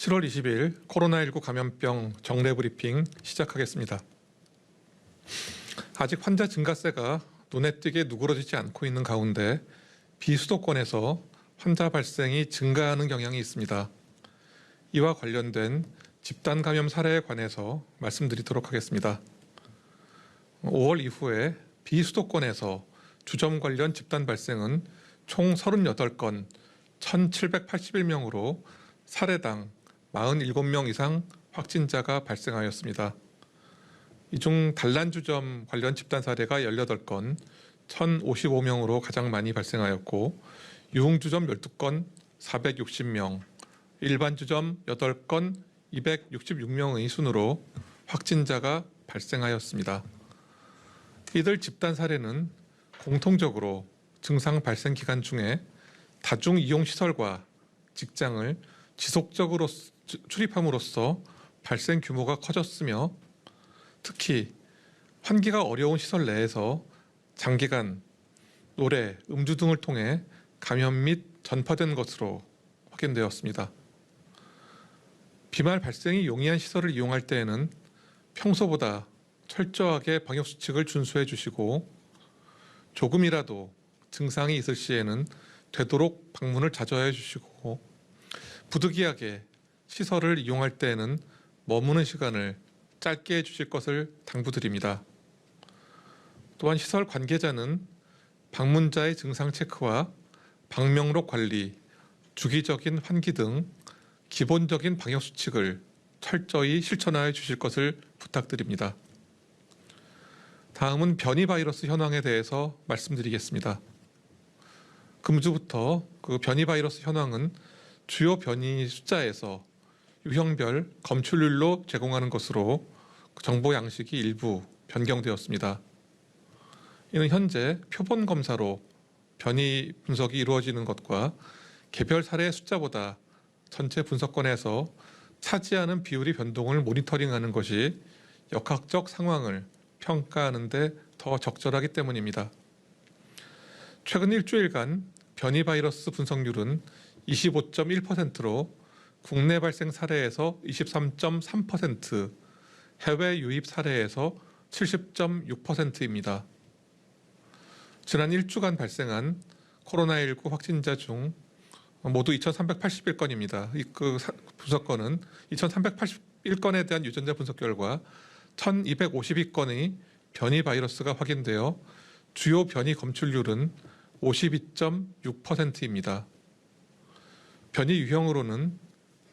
7월 20일 코로나19 감염병 정례 브리핑 시작하겠습니다. 아직 환자 증가세가 눈에 띄게 누그러지지 않고 있는 가운데 비수도권에서 환자 발생이 증가하는 경향이 있습니다. 이와 관련된 집단 감염 사례에 관해서 말씀드리도록 하겠습니다. 5월 이후에 비수도권에서 주점 관련 집단 발생은 총 38건 1,781명으로 사례당 47명 이상 확진자가 발생하였습니다. 이 중 단란주점 관련 집단 사례가 18건 1,055명으로 가장 많이 발생하였고, 유흥주점 12건 460명, 일반주점 8건 266명의 순으로 확진자가 발생하였습니다. 이들 집단 사례는 공통적으로 증상 발생 기간 중에 다중이용시설과 직장을 지속적으로 출입함으로써 발생 규모가 커졌으며, 특히 환기가 어려운 시설 내에서 장기간 노래, 음주 등을 통해 감염 및 전파된 것으로 확인되었습니다. 비말 발생이 용이한 시설을 이용할 때에는 평소보다 철저하게 방역수칙을 준수해 주시고, 조금이라도 증상이 있을 시에는 되도록 방문을 자제해 주시고, 부득이하게 시설을 이용할 때에는 머무는 시간을 짧게 해주실 것을 당부드립니다. 또한 시설 관계자는 방문자의 증상 체크와 방명록 관리, 주기적인 환기 등 기본적인 방역수칙을 철저히 실천하여 주실 것을 부탁드립니다. 다음은 변이 바이러스 현황에 대해서 말씀드리겠습니다. 금주부터 변이 바이러스 현황은 주요 변이 숫자에서 유형별 검출률로 제공하는 것으로 정보 양식이 일부 변경되었습니다. 이는 현재 표본 검사로 변이 분석이 이루어지는 것과 개별 사례 숫자보다 전체 분석권에서 차지하는 비율이 변동을 모니터링하는 것이 역학적 상황을 평가하는 데 더 적절하기 때문입니다. 최근 일주일간 변이 바이러스 분석률은 25.1%로 국내 발생 사례에서 23.3%, 해외 유입 사례에서 70.6%입니다. 지난 1주간 발생한 코로나19 확진자 중 모두 2,381건입니다. 그 분석건은 2,381건에 대한 유전자 분석 결과 1,252건의 변이 바이러스가 확인되어 주요 변이 검출률은 52.6%입니다. 변이 유형으로는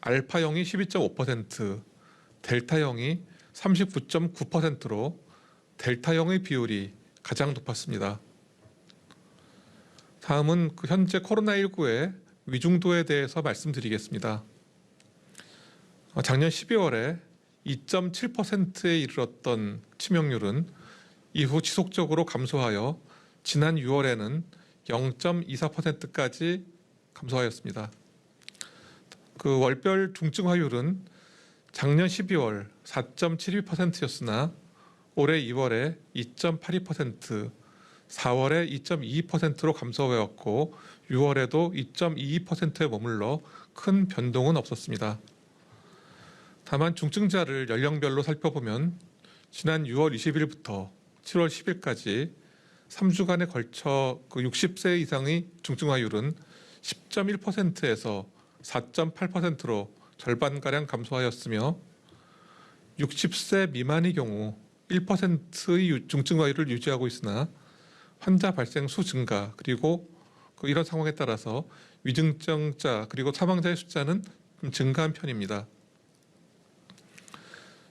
알파형이 12.5%, 델타형이 39.9%로 델타형의 비율이 가장 높았습니다. 다음은 현재 코로나19의 위중도에 대해서 말씀드리겠습니다. 작년 12월에 2.7%에 이르렀던 치명률은 이후 지속적으로 감소하여 지난 6월에는 0.24%까지 감소하였습니다. 월별 중증화율은 작년 12월 4.72%였으나 올해 2월에 2.82%, 4월에 2.22%로 감소하였고 6월에도 2.22%에 머물러 큰 변동은 없었습니다. 다만 중증자를 연령별로 살펴보면 지난 6월 20일부터 7월 10일까지 3주간에 걸쳐 60세 이상의 중증화율은 10.1%에서 4.8%로 절반가량 감소하였으며, 60세 미만의 경우 1%의 중증화율을 유지하고 있으나 환자 발생 수 증가, 그리고 이런 상황에 따라서 위중증자 그리고 사망자의 숫자는 좀 증가한 편입니다.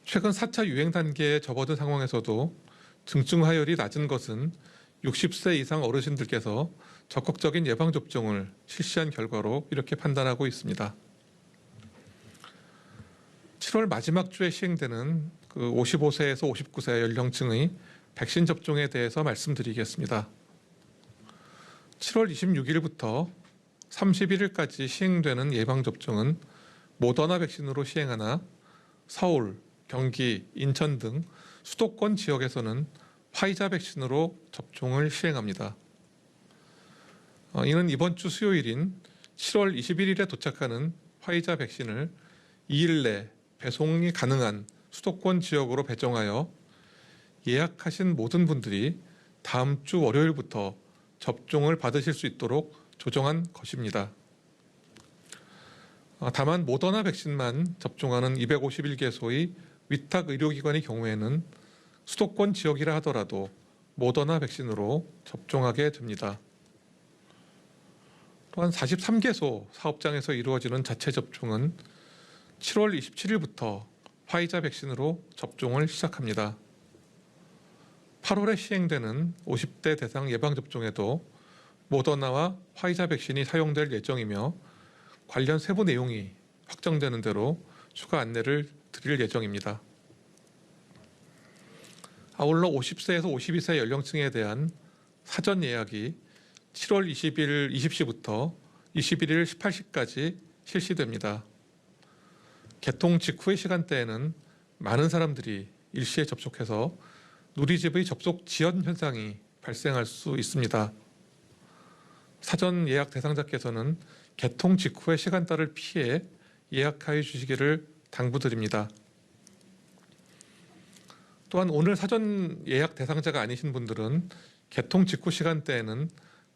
최근 4차 유행 단계에 접어든 상황에서도 중증화율이 낮은 것은 60세 이상 어르신들께서 적극적인 예방접종을 실시한 결과로 이렇게 판단하고 있습니다. 7월 마지막 주에 시행되는 55세에서 59세 연령층의 백신 접종에 대해서 말씀드리겠습니다. 7월 26일부터 31일까지 시행되는 예방접종은 모더나 백신으로 시행하나 서울, 경기, 인천 등 수도권 지역에서는 화이자 백신으로 접종을 시행합니다. 이는 이번 주 수요일인 7월 21일에 도착하는 화이자 백신을 2일 내 배송이 가능한 수도권 지역으로 배정하여 예약하신 모든 분들이 다음 주 월요일부터 접종을 받으실 수 있도록 조정한 것입니다. 다만 모더나 백신만 접종하는 251개소의 위탁 의료기관의 경우에는 수도권 지역이라 하더라도 모더나 백신으로 접종하게 됩니다. 또한 43개소 사업장에서 이루어지는 자체 접종은 7월 27일부터 화이자 백신으로 접종을 시작합니다. 8월에 시행되는 50대 대상 예방접종에도 모더나와 화이자 백신이 사용될 예정이며 관련 세부 내용이 확정되는 대로 추가 안내를 드릴 예정입니다. 아울러 50세에서 52세 연령층에 대한 사전 예약이 7월 20일 20시부터 21일 18시까지 실시됩니다. 개통 직후의 시간대에는 많은 사람들이 일시에 접촉해서 누리집의 접속 지연 현상이 발생할 수 있습니다. 사전 예약 대상자께서는 개통 직후의 시간대를 피해 예약하여 주시기를 당부드립니다. 또한 오늘 사전 예약 대상자가 아니신 분들은 개통 직후 시간대에는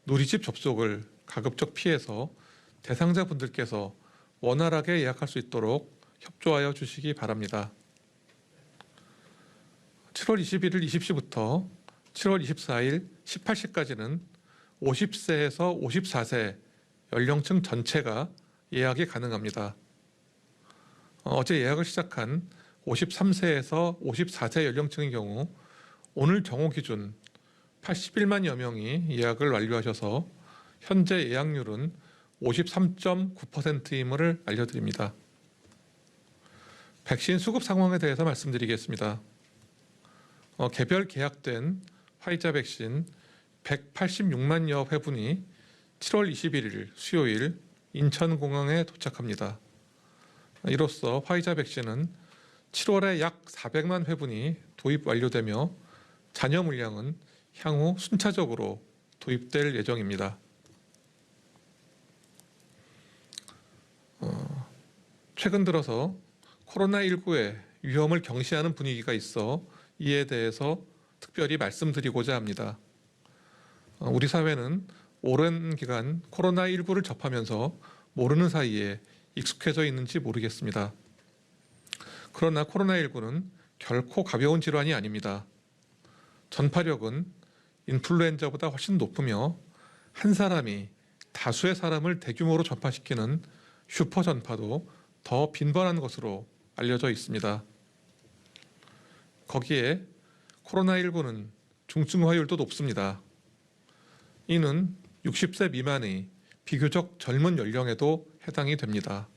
누리집 접속을 가급적 피해서 대상자분들께서 원활하게 예약할 수 있도록 협조하여 주시기 바랍니다. 7월 21일 20시부터 7월 24일 18시까지는 50세에서 54세 연령층 전체가 예약이 가능합니다. 어제 예약을 시작한 53세에서 54세 연령층의 경우 오늘 정오 기준 81만여 명이 예약을 완료하셔서 현재 예약률은 53.9%임을 알려드립니다. 백신 수급 상황에 대해서 말씀드리겠습니다. 개별 계약된 화이자 백신 186만여 회분이 7월 21일 수요일 인천공항에 도착합니다. 이로써 화이자 백신은 7월에 약 400만 회분이 도입 완료되며 잔여 물량은 향후 순차적으로 도입될 예정입니다. 최근 들어서 코로나19의 위험을 경시하는 분위기가 있어 이에 대해서 특별히 말씀드리고자 합니다. 우리 사회는 오랜 기간 코로나19를 접하면서 모르는 사이에 익숙해져 있는지 모르겠습니다. 그러나 코로나19는 결코 가벼운 질환이 아닙니다. 전파력은 인플루엔자보다 훨씬 높으며 한 사람이 다수의 사람을 대규모로 전파시키는 슈퍼 전파도 더 빈번한 것으로 알려져 있습니다. 거기에 코로나19는 중증화율도 높습니다. 이는 60세 미만의 비교적 젊은 연령에도 해당이 됩니다.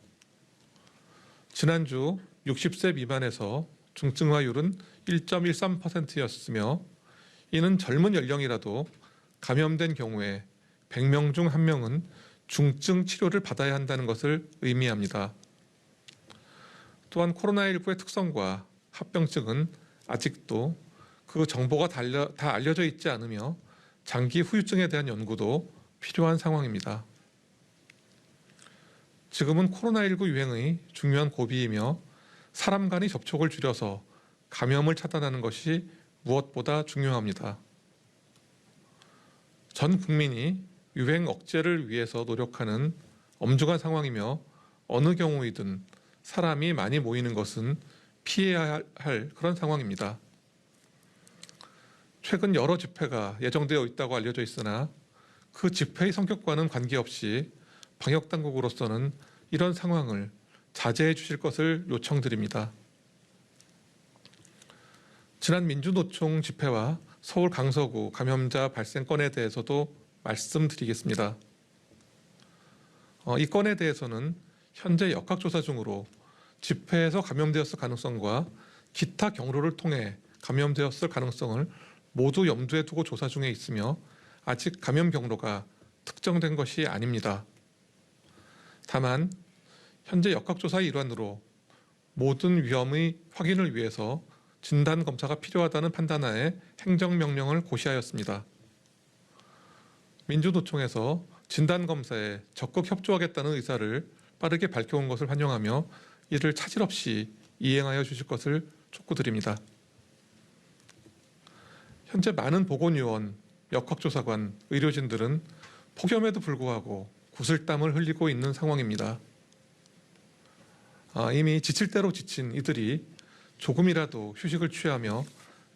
지난주 60세 미만에서 중증화율은 1.13%였으며 이는 젊은 연령이라도 감염된 경우에 100명 중 1명은 중증 치료를 받아야 한다는 것을 의미합니다. 또한 코로나19의 특성과 합병증은 아직도 그 정보가 다 알려져 있지 않으며 장기 후유증에 대한 연구도 필요한 상황입니다. 지금은 코로나19 유행의 중요한 고비이며 사람 간의 접촉을 줄여서 감염을 차단하는 것이 무엇보다 중요합니다. 전 국민이 유행 억제를 위해서 노력하는 엄중한 상황이며 어느 경우이든 사람이 많이 모이는 것은 피해야 할 그런 상황입니다. 최근 여러 집회가 예정되어 있다고 알려져 있으나 그 집회의 성격과는 관계없이 방역당국으로서는 이런 상황을 자제해 주실 것을 요청드립니다. 지난 민주노총 집회와 서울 강서구 감염자 발생 건에 대해서도 말씀드리겠습니다. 이 건에 대해서는 현재 역학조사 중으로 집회에서 감염되었을 가능성과 기타 경로를 통해 감염되었을 가능성을 모두 염두에 두고 조사 중에 있으며 아직 감염 경로가 특정된 것이 아닙니다. 다만 현재 역학조사의 일환으로 모든 위험의 확인을 위해서 진단검사가 필요하다는 판단하에 행정명령을 고시하였습니다. 민주노총에서 진단검사에 적극 협조하겠다는 의사를 빠르게 밝혀온 것을 환영하며 이를 차질 없이 이행하여 주실 것을 촉구드립니다. 현재 많은 보건요원, 역학조사관, 의료진들은 폭염에도 불구하고 구슬땀을 흘리고 있는 상황입니다. 이미 지칠 대로 지친 이들이 조금이라도 휴식을 취하며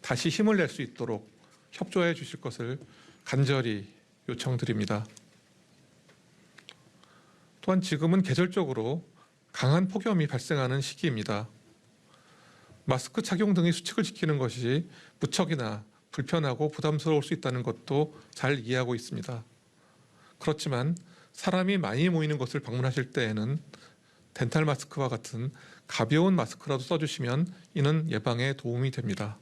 다시 힘을 낼 수 있도록 협조해 주실 것을 간절히 요청드립니다. 또한 지금은 계절적으로 강한 폭염이 발생하는 시기입니다. 마스크 착용 등의 수칙을 지키는 것이 무척이나 불편하고 부담스러울 수 있다는 것도 잘 이해하고 있습니다. 그렇지만 사람이 많이 모이는 곳을 방문하실 때에는 덴탈 마스크와 같은 가벼운 마스크라도 써주시면 이는 예방에 도움이 됩니다.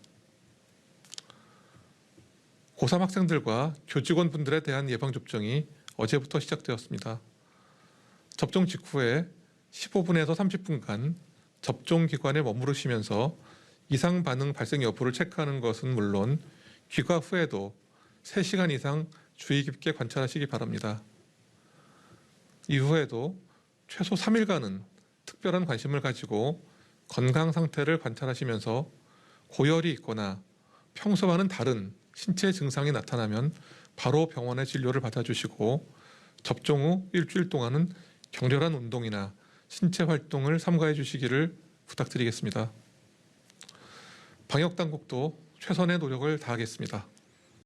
고3 학생들과 교직원분들에 대한 예방접종이 어제부터 시작되었습니다. 접종 직후에 15분에서 30분간 접종기관에 머무르시면서 이상 반응 발생 여부를 체크하는 것은 물론 귀가 후에도 3시간 이상 주의 깊게 관찰하시기 바랍니다. 이후에도 최소 3일간은 특별한 관심을 가지고 건강 상태를 관찰하시면서 고열이 있거나 평소와는 다른 신체 증상이 나타나면 바로 병원에 진료를 받아주시고 접종 후 일주일 동안은 격렬한 운동이나 신체 활동을 삼가해 주시기를 부탁드리겠습니다. 방역당국도 최선의 노력을 다하겠습니다.